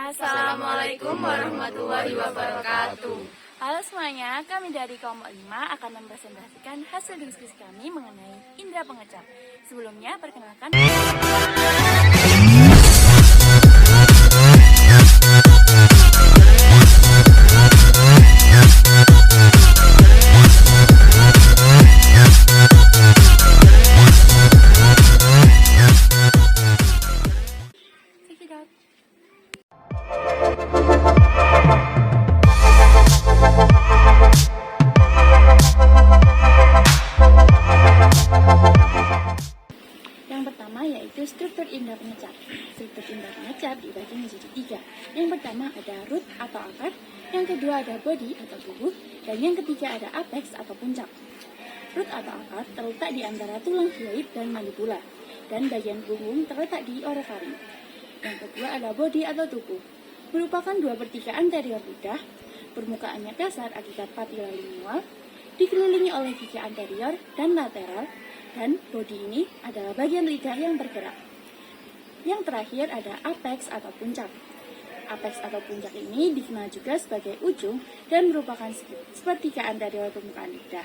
Assalamualaikum warahmatullahi wabarakatuh. Halo semuanya, kami dari kelompok 5 akan mempresentasikan hasil diskusi kami mengenai indera pengecap. Sebelumnya, perkenalkan. Check it out. Yang pertama yaitu struktur indera pengecap. Struktur indera pengecap dibagi menjadi 3. Yang pertama ada root atau akar, yang kedua ada body atau tubuh, dan yang ketiga ada apex atau puncak. Root atau akar terletak di antara tulang hyoid dan mandibula, dan bagian punggung terletak di orofaring. Yang kedua ada body atau tubuh, merupakan 2/3 anterior lidah, permukaannya kasar akibat papila lingual, dikelilingi oleh gigi anterior dan lateral, dan body ini adalah bagian lidah yang bergerak. Yang terakhir ada apex atau puncak. Apex atau puncak ini dikenal juga sebagai ujung dan merupakan sepertiga anterior permukaan lidah.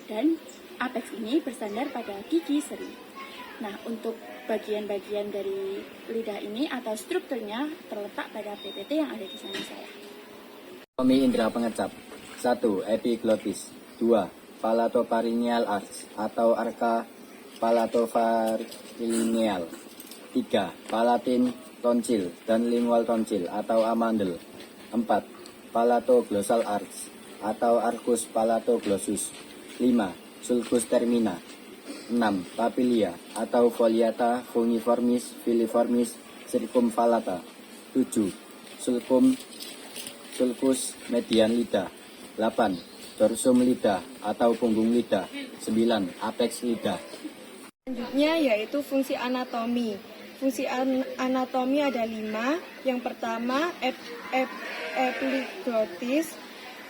Dan apex ini bersandar pada gigi seri. Nah, untuk bagian-bagian dari lidah ini atau strukturnya terletak pada PPT yang ada di sana saya. Anatomi indera pengecap. 1. Epiglottis. 2. Palatopharyngeal arch atau arka palatopharyngeal. 3. Palatin tonsil dan lingual tonsil atau amandel. 4. Palatoglossal arch atau arcus palatoglossus. 5. Sulcus termina. 6. Papilia atau foliata fungiformis filiformis circumvallata. 7. Sulcus median lidah. 8. Dorsum lidah atau punggung lidah. 9. Apex lidah. Selanjutnya yaitu fungsi anatomi. Fungsi anatomi ada 5. Yang pertama epiglottis,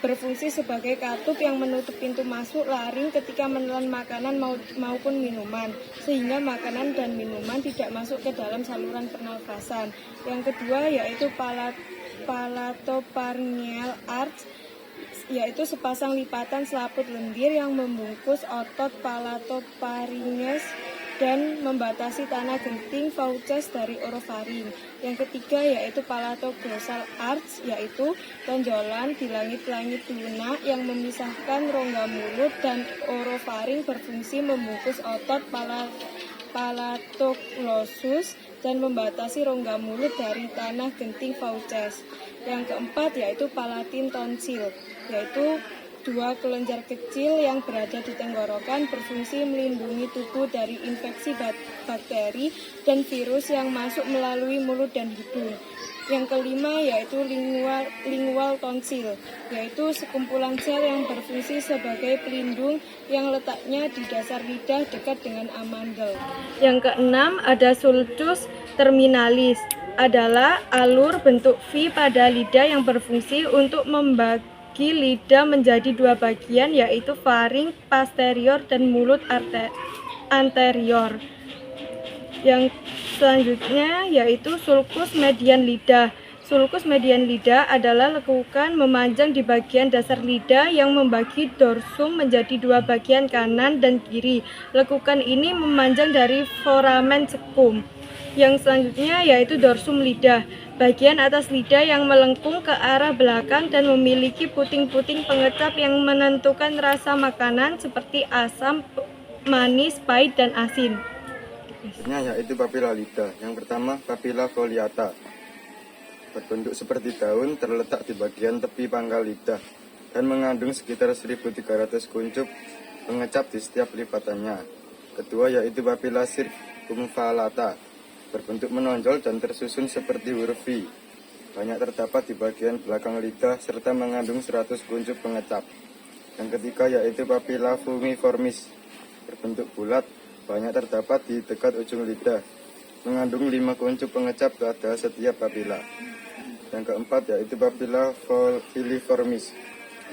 berfungsi sebagai katup yang menutup pintu masuk laring ketika menelan makanan maupun minuman, sehingga makanan dan minuman tidak masuk ke dalam saluran pernafasan. Yang kedua yaitu palatopharyngeal arch, yaitu sepasang lipatan selaput lendir yang membungkus otot palatopharynges dan membatasi tanah genting fauces dari orofaring. Yang ketiga yaitu palatoglossal arch, yaitu tonjolan di langit-langit lunak yang memisahkan rongga mulut dan orofaring, berfungsi membungkus otot palatoglossus dan membatasi rongga mulut dari tanah genting fauces. Yang keempat yaitu palatin tonsil, yaitu 2 kelenjar kecil yang berada di tenggorokan, berfungsi melindungi tubuh dari infeksi bakteri dan virus yang masuk melalui mulut dan hidung. Yang kelima yaitu lingual tonsil, yaitu sekumpulan sel yang berfungsi sebagai pelindung yang letaknya di dasar lidah dekat dengan amandel. Yang keenam ada sulcus terminalis, adalah alur bentuk V pada lidah yang berfungsi untuk membagi lidah menjadi 2 bagian, yaitu faring posterior dan mulut anterior. Yang selanjutnya yaitu sulcus median lidah. Sulcus median lidah adalah lekukan memanjang di bagian dasar lidah yang membagi dorsum menjadi 2 bagian, kanan dan kiri. Lekukan ini memanjang dari foramen cecum. Yang selanjutnya yaitu dorsum lidah, bagian atas lidah yang melengkung ke arah belakang dan memiliki puting-puting pengecap yang menentukan rasa makanan seperti asam, manis, pahit, dan asin. Yaitu papila lidah. Yang pertama papila foliata, berbentuk seperti daun, terletak di bagian tepi pangkal lidah dan mengandung sekitar 1.300 kuncup pengecap di setiap lipatannya. Kedua yaitu papila circumvallata, berbentuk menonjol dan tersusun seperti huruf V. Banyak terdapat di bagian belakang lidah serta mengandung 100 kuncup pengecap. Yang ketiga yaitu papila fungiformis, berbentuk bulat, banyak terdapat di dekat ujung lidah, mengandung 5 kuncup pengecap pada setiap papila. Yang keempat yaitu papila filiformis,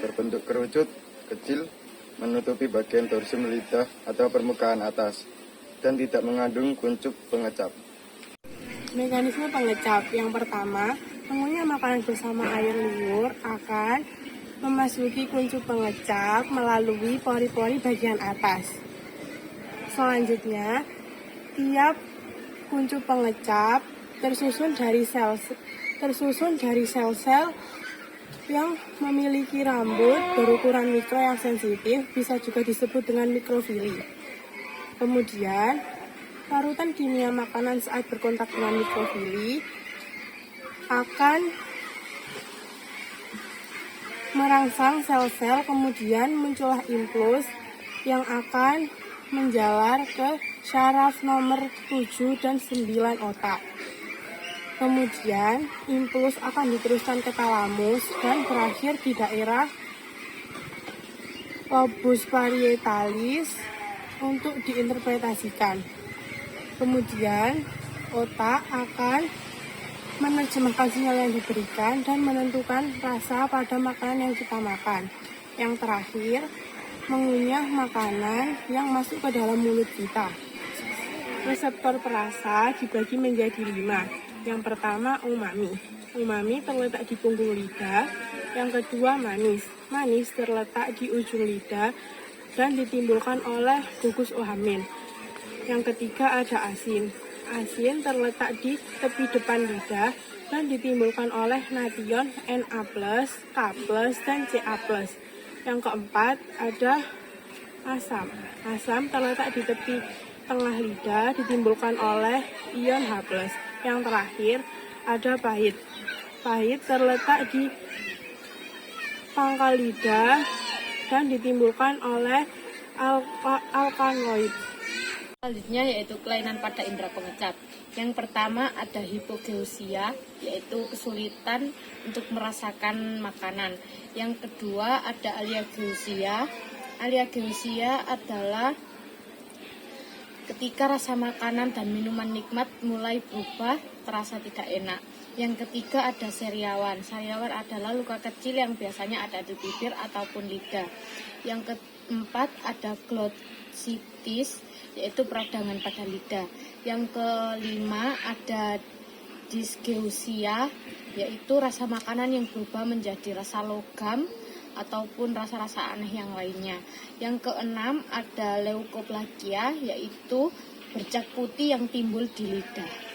berbentuk kerucut, kecil, menutupi bagian dorsum lidah atau permukaan atas, dan tidak mengandung kuncup pengecap. Mekanisme pengecap. Yang pertama, Mengunyah makanan bersama air liur akan memasuki kuncup pengecap melalui pori-pori bagian atas. Selanjutnya, tiap kuncup pengecap tersusun dari sel-sel yang memiliki rambut berukuran mikro yang sensitif, bisa juga disebut dengan mikrofili. Kemudian, larutan kimia makanan saat berkontak dengan mikrofili akan merangsang sel-sel, kemudian muncullah impuls yang akan menjalar ke syaraf nomor 7 dan 9 otak. Kemudian, impuls akan diteruskan ke talamus dan berakhir di daerah lobus parietalis untuk diinterpretasikan. Kemudian, otak akan menerjemahkan sinyal yang diberikan dan menentukan rasa pada makanan yang kita makan. Yang terakhir, mengunyah makanan yang masuk ke dalam mulut kita. Reseptor perasa dibagi menjadi 5. Yang pertama, umami. Umami terletak di punggung lidah. Yang kedua, manis. Manis terletak di ujung lidah dan ditimbulkan oleh gugus ohamin. Yang ketiga, ada asin. Asin terletak di tepi depan lidah dan ditimbulkan oleh nation Na+, K+, dan Ca+. Yang keempat, ada asam. Asam terletak di tepi tengah lidah, ditimbulkan oleh ion H+. Yang terakhir, ada pahit. Pahit terletak di pangkal lidah dan ditimbulkan oleh alkaloid. Selanjutnya yaitu kelainan pada indera pengecap. Yang pertama ada hipogeusia, yaitu kesulitan untuk merasakan makanan. Yang kedua ada aliageusia. Aliageusia adalah ketika rasa makanan dan minuman nikmat mulai berubah, terasa tidak enak. Yang ketiga ada sariawan. Sariawan adalah luka kecil yang biasanya ada di bibir ataupun lidah. Yang keempat ada glossitis, yaitu peradangan pada lidah. Yang kelima ada dysgeusia, yaitu rasa makanan yang berubah menjadi rasa logam ataupun rasa-rasa aneh yang lainnya. Yang keenam ada leukoplakia, yaitu bercak putih yang timbul di lidah.